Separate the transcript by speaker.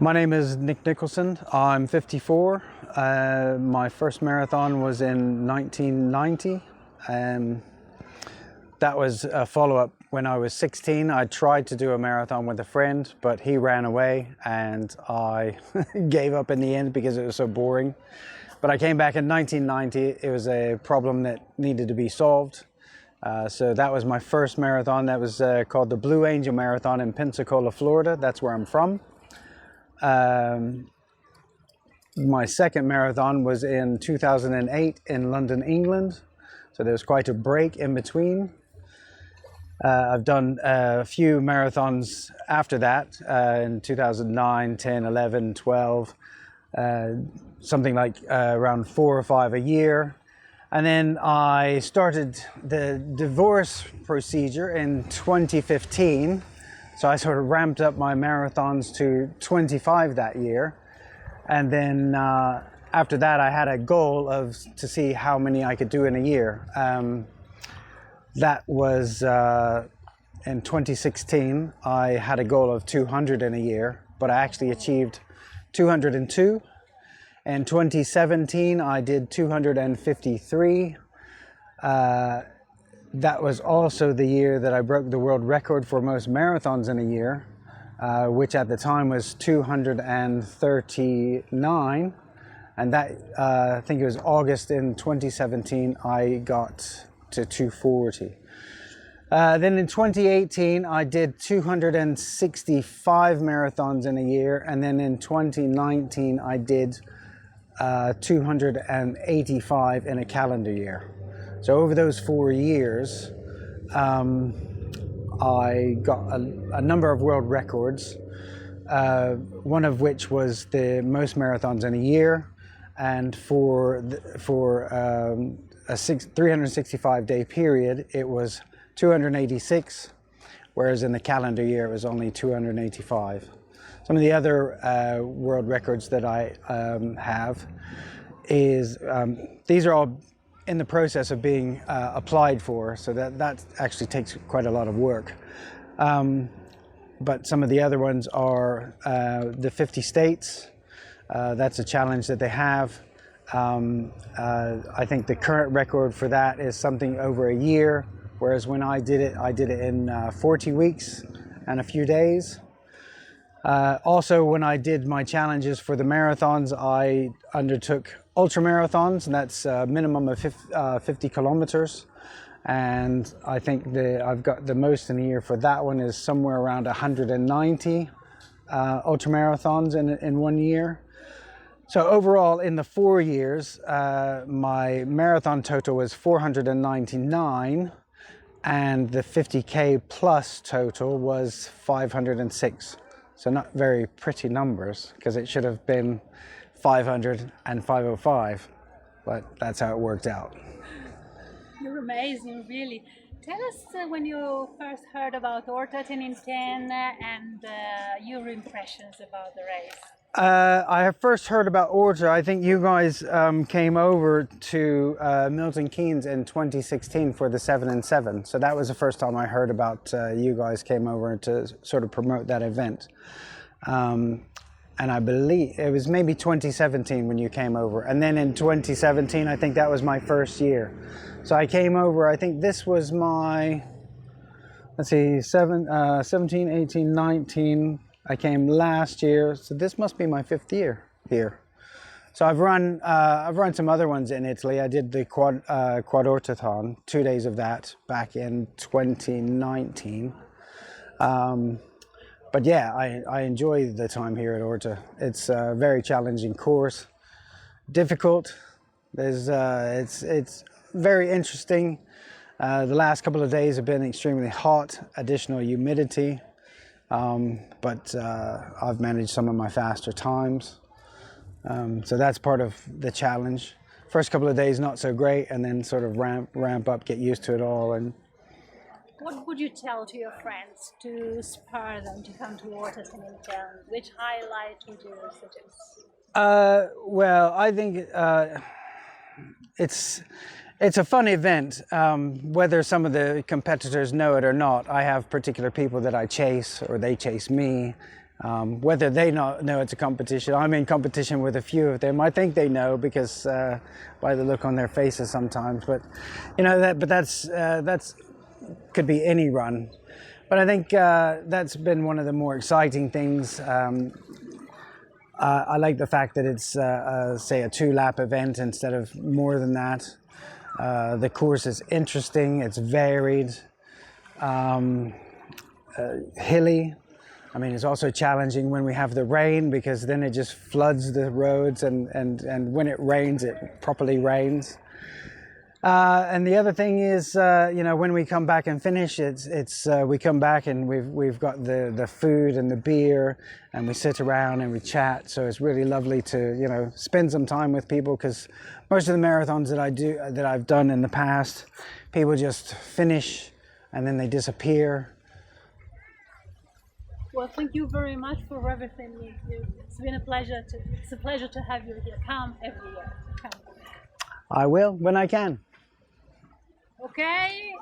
Speaker 1: My name is Nicholson. I'm 54. My first marathon was in 1990. That was a follow-up when I was 16. I tried to do a marathon with a friend, but he ran away and I gave up in the end because it was so boring. But I came back in 1990. It was a problem that needed to be solved. So that was my first marathon. That was called the Blue Angel Marathon in Pensacola, Florida. That's where I'm from. My second marathon was in 2008 in London, England. So there was quite a break in between. I've done a few marathons after that in 2009, 10, 11, 12, something like around 4 or 5 a year. And then I started the divorce procedure in 2015. So I sort of ramped up my marathons to 25 that year. And then after that, I had a goal to see how many I could do in a year. That was in 2016. I had a goal of 200 in a year, but I actually achieved 202. In 2017, I did 253. That was also the year that I broke the world record for most marathons in a year, which at the time was 239. And that, I think it was August in 2017, I got to 240. Then in 2018, I did 265 marathons in a year. And then in 2019, I did 285 in a calendar year. So over those 4 years, I got a number of world records, one of which was the most marathons in a year. And for a 365-day period, it was 286, whereas in the calendar year, it was only 285. Some of the other world records that I have is, these are all in the process of being applied for, so that actually takes quite a lot of work. But some of the other ones are the 50 states. That's a challenge that they have. I think the current record for that is something over a year, whereas when I did it in 40 weeks and a few days. Also, when I did my challenges for the marathons, I undertook ultra marathons, and that's a minimum of 50 kilometers. And I think I've got the most in a year for that one is somewhere around 190 ultra marathons in 1 year. So overall, in the 4 years, my marathon total was 499, and the 50K plus total was 506. So not very pretty numbers, because it should have been 500 and 505, but that's how it worked out.
Speaker 2: You're amazing, really. Tell us when you first heard about Orta 10 in 10 and your impressions about the race.
Speaker 1: I have first heard about Orta. I think you guys came over to Milton Keynes in 2016 for the 7 in 7. So that was the first time I heard about you guys came over to sort of promote that event. And I believe it was maybe 2017 when you came over. And then in 2017, I think that was my first year. So I came over, I think this was my, let's see, 17, 18, 19. I came last year, so this must be my 5th year here. So I've run some other ones in Italy. I did the quad Ortathon, 2 days of that back in 2019. But yeah, I enjoy the time here at Orta. It's a very challenging course, difficult. It's very interesting. The last couple of days have been extremely hot, additional humidity. But I've managed some of my faster times. So that's part of the challenge. First couple of days not so great, and then sort of ramp up, get used to it all. And
Speaker 2: what would you tell to your friends to spur them to come to Orta 10 in 10? Which highlight would you suggest?
Speaker 1: Well, I think it's a fun event, whether some of the competitors know it or not. I have particular people that I chase, or they chase me. Whether they know it's a competition, I'm in competition with a few of them. I think they know because by the look on their faces sometimes. But you know that's could be any run. But I think that's been one of the more exciting things. I like the fact that it's say a 2-lap event instead of more than that. The course is interesting. It's varied, hilly. I mean, it's also challenging when we have the rain because then it just floods the roads, and when it rains, it properly rains. And the other thing is, you know, when we come back and finish, we come back and we've got the food and the beer, and we sit around and we chat. So it's really lovely to, you know, spend some time with people, because most of the marathons that I've done in the past, people just finish and then they disappear.
Speaker 2: Well, thank you very much for everything you do. It's been a pleasure to have you here. Come every year. Come.
Speaker 1: I will when I can.
Speaker 2: Okay.